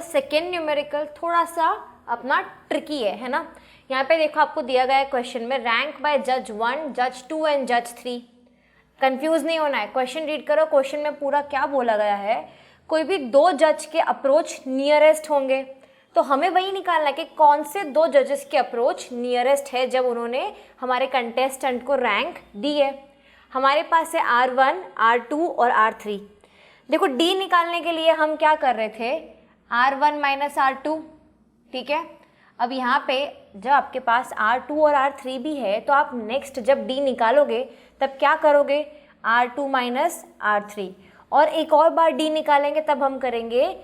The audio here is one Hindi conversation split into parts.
सेकेंड न्यूमेरिकल थोड़ा सा अपना ट्रिकी है ना। यहाँ पे देखो आपको दिया गया है क्वेश्चन में रैंक बाय जज 1, जज 2 एंड जज 3। कंफ्यूज नहीं होना है, क्वेश्चन रीड करो, क्वेश्चन में पूरा क्या बोला गया है। कोई भी 2 जज के अप्रोच नियरेस्ट होंगे, तो हमें वही निकालना है कि कौन से 2 जजेस के अप्रोच नियरेस्ट है जब उन्होंने हमारे कंटेस्टेंट को रैंक दी है। हमारे पास है R1, R2 और R3। देखो D निकालने के लिए हम क्या कर रहे थे, R1 माइनस R2, ठीक है। अब यहाँ पे जब आपके पास R2 और R3 भी है तो आप नेक्स्ट जब D निकालोगे तब क्या करोगे, R2 माइनस R3, और एक और बार D निकालेंगे तब हम करेंगे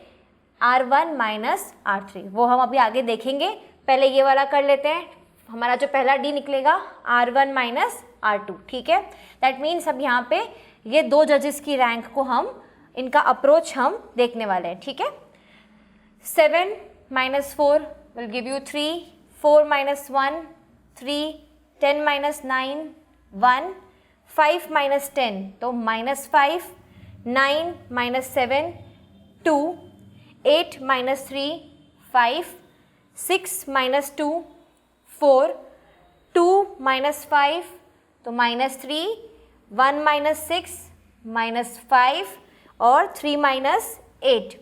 R1 माइनस R3। वो हम अभी आगे देखेंगे, पहले ये वाला कर लेते हैं। हमारा जो पहला D निकलेगा R1 माइनस R2, ठीक है। दैट मीन्स अब यहाँ पे ये 2 जजेस की रैंक को हम, इनका अप्रोच हम देखने वाले हैं, ठीक है। 7 minus 4 will give you 3, 4 minus 1 3, 10 minus 9 1, 5 minus 10 तो minus 5, 9 minus 7 2, 8 minus 3 5, 6 minus 2 4, 2 minus 5 तो माइनस 3, 1 माइनस 6 माइनस 5 और 3 माइनस 8,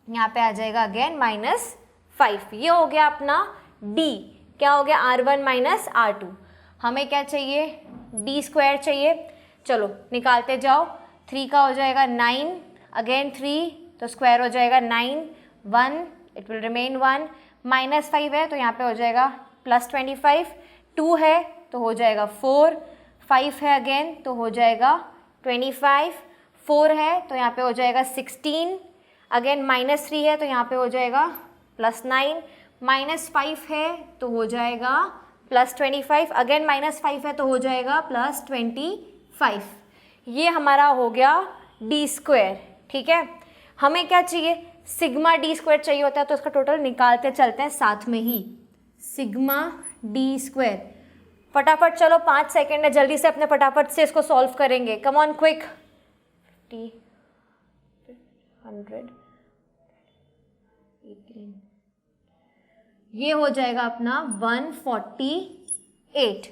यहाँ पे आ जाएगा अगेन माइनस 5। ये हो गया अपना D। क्या हो गया, R1 माइनस R2। हमें क्या चाहिए, D स्क्वायर चाहिए। चलो निकालते जाओ, 3 का हो जाएगा 9, अगेन 3 तो स्क्वायर हो जाएगा 9, 1 इट विल रिमेन 1, माइनस 5 है तो यहाँ पे हो जाएगा प्लस 25, 2 है तो हो जाएगा 4, 5 है अगेन तो हो जाएगा 25, 4 है तो यहाँ पे हो जाएगा 16, अगेन माइनस 3 है तो यहाँ पे हो जाएगा प्लस 9, माइनस 5 है तो हो जाएगा प्लस 25, अगेन माइनस 5 है तो हो जाएगा प्लस 25। ये हमारा हो गया D स्क्वायर, ठीक है। हमें क्या चाहिए, सिग्मा D स्क्वायर चाहिए होता है तो उसका टोटल निकालते चलते हैं साथ में ही, सिग्मा D स्क्वायर। फटाफट चलो 5 सेकेंड है, जल्दी से अपने फटाफट से इसको सॉल्व करेंगे, कम ऑन क्विक। 50, 100, 18, ये हो जाएगा अपना 148।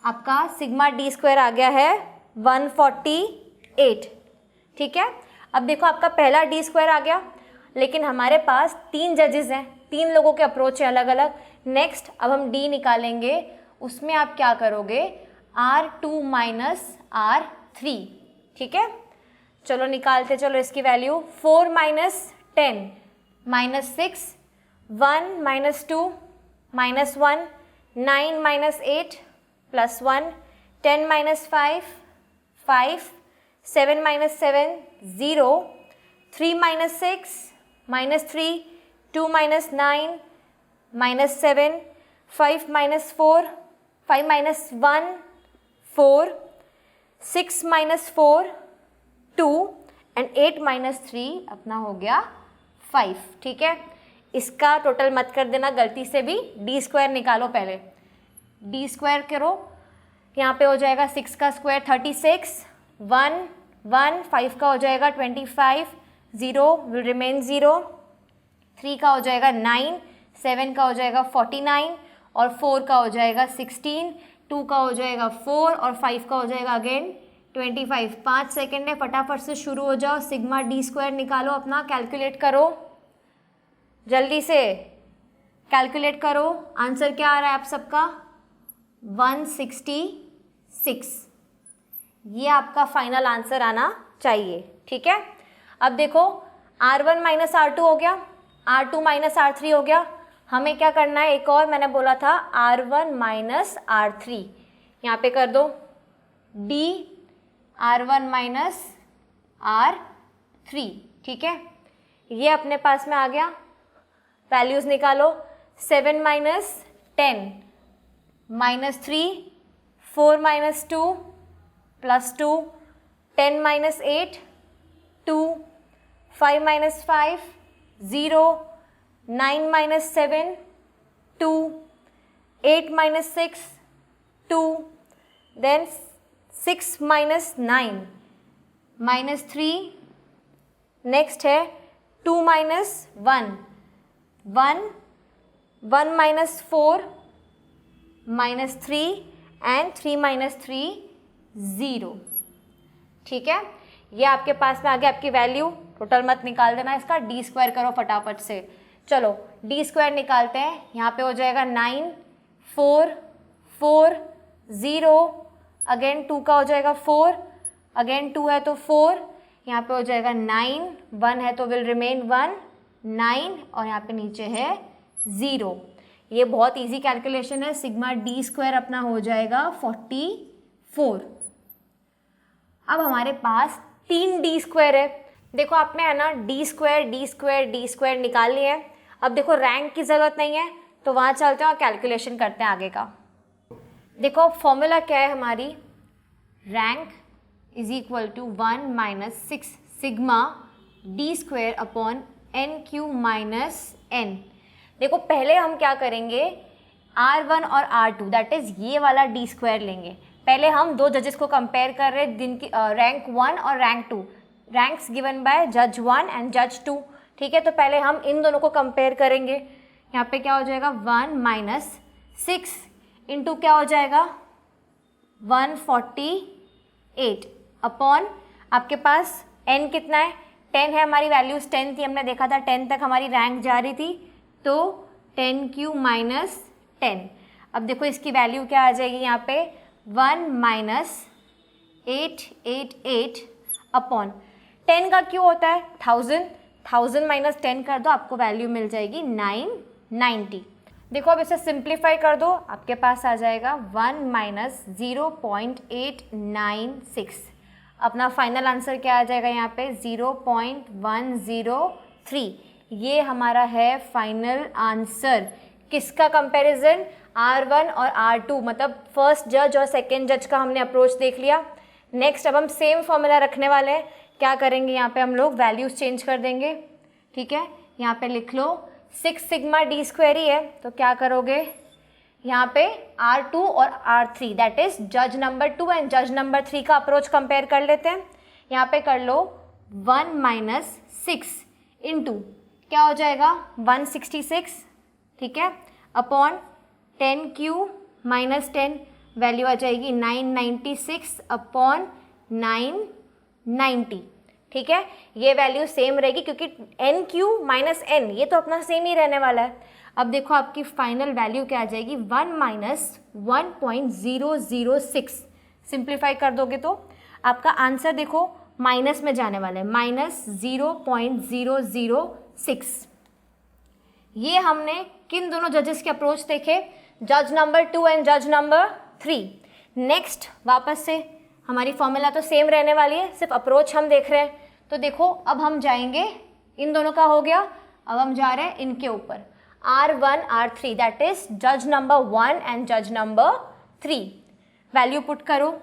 आपका सिग्मा D स्क्वायर आ गया है 148, ठीक है। अब देखो आपका पहला D स्क्वायर आ गया, लेकिन हमारे पास 3 जजेस हैं, 3 लोगों के अप्रोच है अलग अलग। नेक्स्ट अब हम D निकालेंगे, उसमें आप क्या करोगे, R2 माइनस R3, ठीक है। चलो निकालते चलो इसकी value, 4 minus 10 minus 6, 1 minus 2 minus 1, 9 minus 8 plus 1, 10 minus 5 5, 7 minus 7 0, 3 minus 6 minus 3, 2 minus 9 minus 7, 5 minus 4 5 minus 1 4, 6 minus 4 2 and 8 minus 3 अपना हो गया 5, ठीक है। इसका टोटल मत कर देना गलती से भी, D स्क्वायर निकालो पहले, D स्क्वायर करो, यहाँ पे हो जाएगा 6 का स्क्वायर 36, 1 1, 5 का हो जाएगा 25, 0 विल रिमेन 0, 3 का हो जाएगा 9, 7 का हो जाएगा 49 और 4 का हो जाएगा 16, 2 का हो जाएगा 4 और 5 का हो जाएगा अगेन 25। 5 सेकेंड है, फटाफट से शुरू हो जाओ, सिग्मा D स्क्वायर निकालो अपना, कैलकुलेट करो, जल्दी से कैलकुलेट करो। आंसर क्या आ रहा है आप सबका, 166। ये आपका फाइनल आंसर आना चाहिए, ठीक है। अब देखो R1 माइनस R2 हो गया, R2 माइनस R3 हो गया। हमें क्या करना है, एक और मैंने बोला था R1 माइनस R3, यहाँ पे कर दो D R1 माइनस R3, ठीक है। ये अपने पास में आ गया, वैल्यूज़ निकालो, 7 minus 10 minus 3, 4 minus 2 plus 2, 10 minus 8 2, 5 minus 5 0, 9 minus 7 2, 8 minus 6 2, then 6 minus 9 minus 3, next है 2 minus 1, 1, 1 minus 4, minus 3 and 3 minus 3, 0। ठीक है, ये आपके पास में आ गया आपकी वैल्यू। टोटल मत निकाल देना इसका, डी स्क्वायर करो फटाफट से। चलो डी स्क्वायर निकालते हैं। यहाँ पे हो जाएगा 9, 4, 4, 0, अगेन 2 का हो जाएगा 4, अगेन 2 है तो 4, यहाँ पे हो जाएगा 9, 1 है तो विल रिमेन 1, 9 और यहाँ पे नीचे है 0। ये बहुत इजी कैलकुलेशन है। सिग्मा डी स्क्वायर अपना हो जाएगा 44। अब हमारे पास 3 डी स्क्वायर है। देखो आपने है ना डी स्क्वायर निकाल लिया है। अब देखो रैंक की ज़रूरत नहीं है तो वहाँ चलते हैं और कैलकुलेशन करते हैं आगे का। देखो फॉर्मूला क्या है हमारी, rank is equal to 1 minus 6 sigma d square upon n cube minus n. देखो पहले हम क्या करेंगे, R1 और R2 दैट इज़ ये वाला डी स्क्वायर लेंगे। पहले हम दो जजेस को कंपेयर कर रहे हैं, जिनकी रैंक 1 और रैंक 2, रैंक्स गिवन बाय जज 1 एंड जज 2। ठीक है, तो पहले हम इन दोनों को कंपेयर करेंगे। यहाँ पे क्या हो जाएगा 1 माइनस 6 इंटू क्या हो जाएगा 148 अपॉन आपके पास n कितना है 10 है, हमारी वैल्यूज 10 थी, हमने देखा था 10 तक हमारी रैंक जा रही थी, तो 10 माइनस 10। अब देखो इसकी वैल्यू क्या आ जाएगी यहाँ पे 1 माइनस 888 अपॉन 10 का क्यों होता है 1000 माइनस 10 कर दो, आपको वैल्यू मिल जाएगी 990। देखो अब इसे सिंप्लीफाई कर दो, आपके पास आ जाएगा 1 माइनस 0.896। अपना फाइनल आंसर क्या आ जाएगा यहाँ पे 0.103। ये हमारा है फाइनल आंसर। किसका कंपैरिजन, R1 और R2, मतलब फर्स्ट जज और सेकेंड जज का हमने अप्रोच देख लिया। नेक्स्ट अब हम सेम फॉर्मूला रखने वाले हैं। क्या करेंगे यहाँ पे हम लोग वैल्यूज चेंज कर देंगे। ठीक है, यहाँ पे लिख लो 6 सिग्मा डी स्क्वायर ही है, तो क्या करोगे यहाँ पे R2 और R3 दैट इज जज नंबर 2 एंड जज नंबर 3 का अप्रोच कंपेयर कर लेते हैं। यहाँ पे कर लो 1 माइनस 6 इंटू क्या हो जाएगा 166। ठीक है, अपॉन 10 माइनस 10 वैल्यू आ जाएगी 996 अपॉन 990। ठीक है, ये वैल्यू सेम रहेगी क्योंकि NQ माइनस N ये तो अपना सेम ही रहने वाला है। अब देखो आपकी फाइनल वैल्यू क्या आ जाएगी 1 माइनस 1.006। सिंप्लीफाई कर दोगे तो आपका आंसर देखो माइनस में जाने वाला है, माइनस 0.006। ये हमने किन दोनों जजेस के अप्रोच देखे, जज नंबर 2 एंड जज नंबर 3। नेक्स्ट वापस से हमारी फॉर्मूला तो सेम रहने वाली है, सिर्फ अप्रोच हम देख रहे हैं। तो देखो अब हम जाएंगे, इन दोनों का हो गया, अब हम जा रहे हैं इनके ऊपर R1 R3 दैट इज जज नंबर 1 एंड जज नंबर 3। वैल्यू पुट करो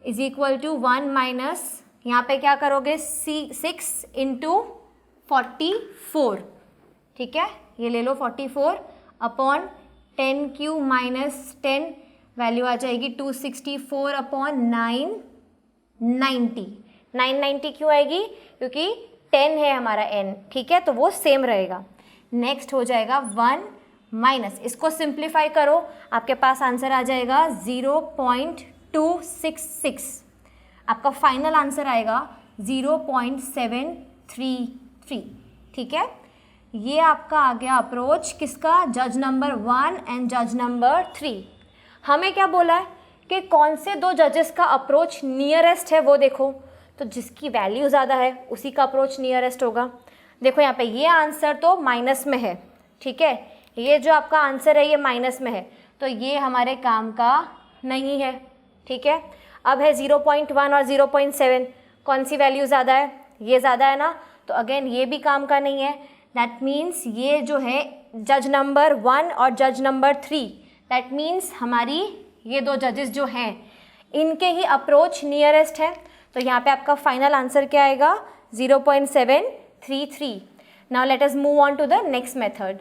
इज इक्वल टू 1 माइनस यहाँ पे क्या करोगे 6 इंटू 44। ठीक है, ये ले लो 44 अपॉन 10 माइनस 10 वैल्यू आ जाएगी 264 अपॉन 990। 990 क्यों आएगी, क्योंकि 10 है हमारा n। ठीक है, तो वो सेम रहेगा। नेक्स्ट हो जाएगा 1 माइनस, इसको सिंप्लीफाई करो, आपके पास आंसर आ जाएगा 0.266। आपका फाइनल आंसर आएगा 0.733। ठीक है, ये आपका आ गया अप्रोच किसका, जज नंबर 1 एंड जज नंबर 3। हमें क्या बोला है कि कौन से दो जजेस का अप्रोच नियरेस्ट है वो देखो, तो जिसकी वैल्यू ज़्यादा है उसी का अप्रोच नियरेस्ट होगा। देखो यहाँ पे ये आंसर तो माइनस में है। ठीक है, ये जो आपका आंसर है ये माइनस में है, तो ये हमारे काम का नहीं है। ठीक है, अब है 0.1 और 0.7, कौन सी वैल्यू ज़्यादा है, ये ज़्यादा है ना, तो अगेन ये भी काम का नहीं है। दैट मीन्स ये जो है जज नंबर 1 और जज नंबर 3, दैट मीन्स हमारी ये दो जजेस जो हैं इनके ही अप्रोच नियरेस्ट है। तो यहाँ पे आपका फाइनल आंसर क्या आएगा 0.733। Now let us move on to the next method.